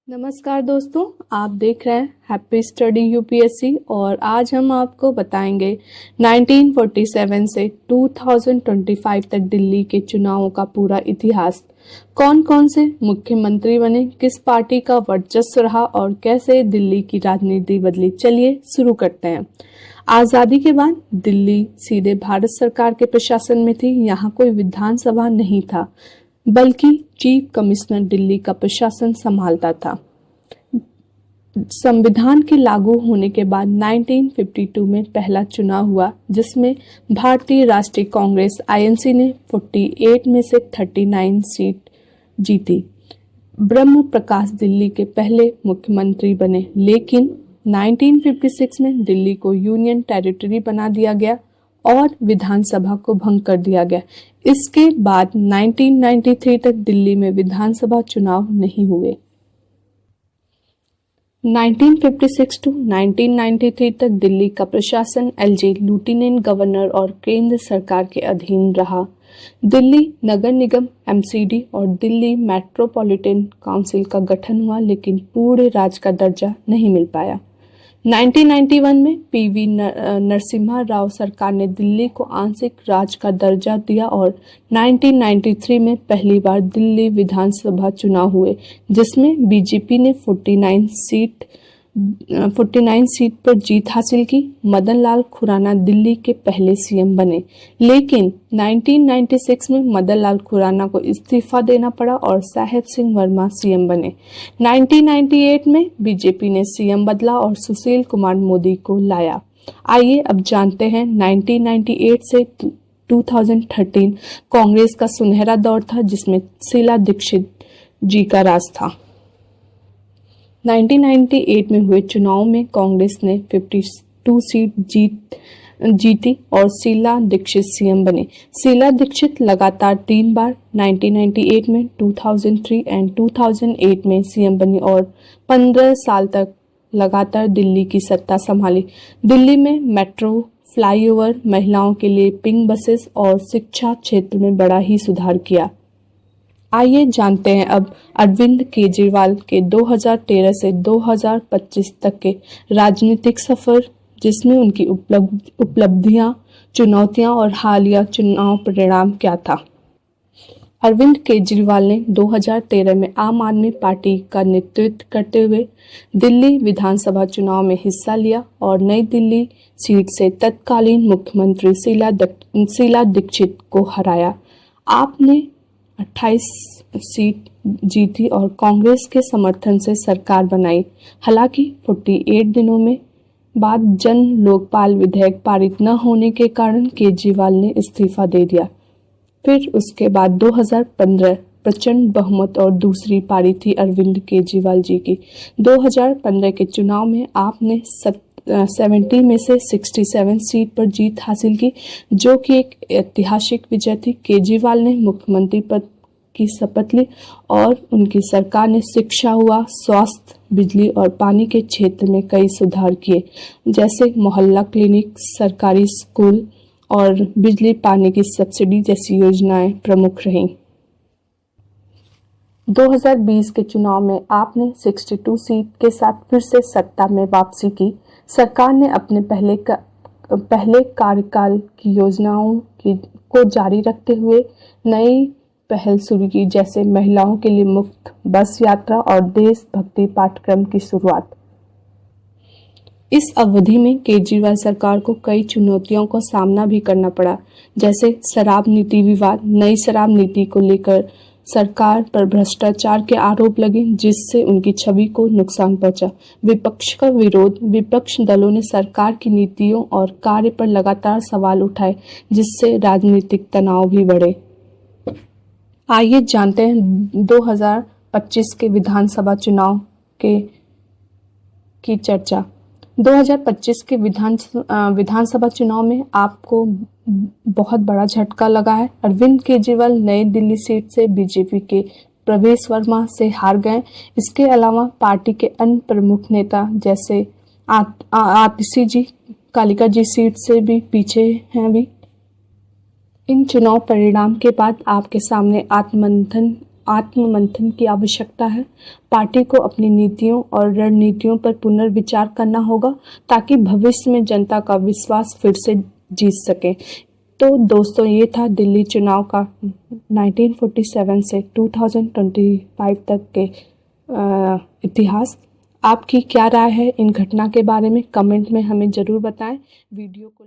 नमस्कार दोस्तों, आप देख रहे हैं हैप्पी स्टडी यूपीएससी और आज हम आपको बताएंगे 1947 से 2025 तक दिल्ली के चुनावों का पूरा इतिहास। कौन कौन से मुख्यमंत्री बने, किस पार्टी का वर्चस्व रहा और कैसे दिल्ली की राजनीति बदली। चलिए शुरू करते हैं। आज़ादी के बाद दिल्ली सीधे भारत सरकार के प्रशासन में थी। यहाँ कोई विधानसभा नहीं था, बल्कि चीफ कमिश्नर दिल्ली का प्रशासन संभालता था। संविधान के लागू होने के बाद 1952 में पहला चुनाव हुआ, जिसमें भारतीय राष्ट्रीय कांग्रेस आईएनसी ने 48 में से 39 सीट जीती। ब्रह्म प्रकाश दिल्ली के पहले मुख्यमंत्री बने, लेकिन 1956 में दिल्ली को यूनियन टेरिटरी बना दिया गया और विधानसभा को भंग कर दिया गया। इसके बाद 1993 तक दिल्ली में विधानसभा चुनाव नहीं हुए। 1956 टू 1993 तक दिल्ली का प्रशासन एलजी लेफ्टिनेंट गवर्नर और केंद्र सरकार के अधीन रहा। दिल्ली नगर निगम एमसीडी और दिल्ली मेट्रोपॉलिटन काउंसिल का गठन हुआ, लेकिन पूरे राज्य का दर्जा नहीं मिल पाया। 1991 में पीवी नरसिम्हा राव सरकार ने दिल्ली को आंशिक राज्य का दर्जा दिया और 1993 में पहली बार दिल्ली विधानसभा चुनाव हुए, जिसमें बीजेपी ने 49 सीट पर जीत हासिल की। मदन लाल खुराना दिल्ली के पहले सीएम बने, लेकिन 1996 में मदन लाल खुराना को इस्तीफा देना पड़ा और साहेब सिंह वर्मा सीएम बने। 1998 में बीजेपी ने सीएम बदला और सुशील कुमार मोदी को लाया। आइए अब जानते हैं 1998 से 2013 कांग्रेस का सुनहरा दौर था, जिसमें शीला दीक्षित जी का राज था। 1998 में हुए चुनाव में कांग्रेस ने 52 सीट जीती और शीला दीक्षित सीएम बने। शीला दीक्षित लगातार 3 बार 1998 में, 2003 एंड 2008 में सीएम बनी और 15 साल तक लगातार दिल्ली की सत्ता संभाली। दिल्ली में मेट्रो, फ्लाईओवर, महिलाओं के लिए पिंक बसेस और शिक्षा क्षेत्र में बड़ा ही सुधार किया। आइए जानते हैं अब अरविंद केजरीवाल के 2013 से 2025 तक के राजनीतिक सफर, जिसमें उनकी उपलब्धियां, चुनौतियां और हालिया चुनाव परिणाम क्या था। अरविंद केजरीवाल ने 2013 में आम आदमी पार्टी का नेतृत्व करते हुए दिल्ली विधानसभा चुनाव में हिस्सा लिया और नई दिल्ली सीट से तत्कालीन मुख्यमंत्री शीला दीक्षित को हराया। आपने 28 सीट जीती और कांग्रेस के समर्थन से सरकार बनाई। हालांकि 48 दिनों में बाद जन लोकपाल विधेयक पारित न होने के कारण केजरीवाल ने इस्तीफा दे दिया। फिर उसके बाद 2015 प्रचंड बहुमत और दूसरी पारी थी अरविंद केजरीवाल जी की। 2015 के चुनाव में आपने 70 में से 67 सीट पर जीत हासिल की, जो कि एक ऐतिहासिक विजय थी। केजरीवाल ने मुख्यमंत्री पद की शपथ ली और उनकी सरकार ने शिक्षा हुआ, स्वास्थ्य, बिजली और पानी के क्षेत्र में कई सुधार किए, जैसे मोहल्ला क्लिनिक, सरकारी स्कूल और बिजली पानी की सब्सिडी जैसी योजनाएं प्रमुख रहीं। 2020 के चुनाव में आपने 62 सीट के साथ फिर से सत्ता में वापसी की। सरकार ने अपने पहले कार्यकाल की योजनाओं को जारी रखते हुए नई पहल शुरू की, जैसे महिलाओं के लिए मुफ्त बस यात्रा और देशभक्ति पाठ्यक्रम की शुरुआत। इस अवधि में केजरीवाल सरकार को कई चुनौतियों का सामना भी करना पड़ा, जैसे शराब नीति विवाद। नई शराब नीति को लेकर सरकार पर भ्रष्टाचार के आरोप लगे, जिससे उनकी छवि को नुकसान पहुंचा। विपक्ष का विरोध, विपक्ष दलों ने सरकार की नीतियों और कार्य पर लगातार सवाल उठाए, जिससे राजनीतिक तनाव भी बढ़े। आइए जानते हैं 2025 के विधानसभा चुनाव की चर्चा। 2025 के विधानसभा चुनाव में आपको बहुत बड़ा झटका लगा है। अरविंद केजरीवाल नई दिल्ली सीट से बीजेपी के प्रवेश वर्मा से हार गए। इसके अलावा पार्टी के अन्य प्रमुख नेता जैसे आतिशी जी कालिका जी सीट से भी पीछे हैं अभी। इन चुनाव परिणाम के बाद आपके सामने आत्ममंथन की आवश्यकता है। पार्टी को अपनी नीतियों और रणनीतियों पर पुनर्विचार करना होगा ताकि भविष्य में जनता का विश्वास फिर से जीत सके। तो दोस्तों, ये था दिल्ली चुनाव का 1947 से 2025 तक के इतिहास। आपकी क्या राय है इन घटना के बारे में? कमेंट में हमें ज़रूर बताएं। वीडियो को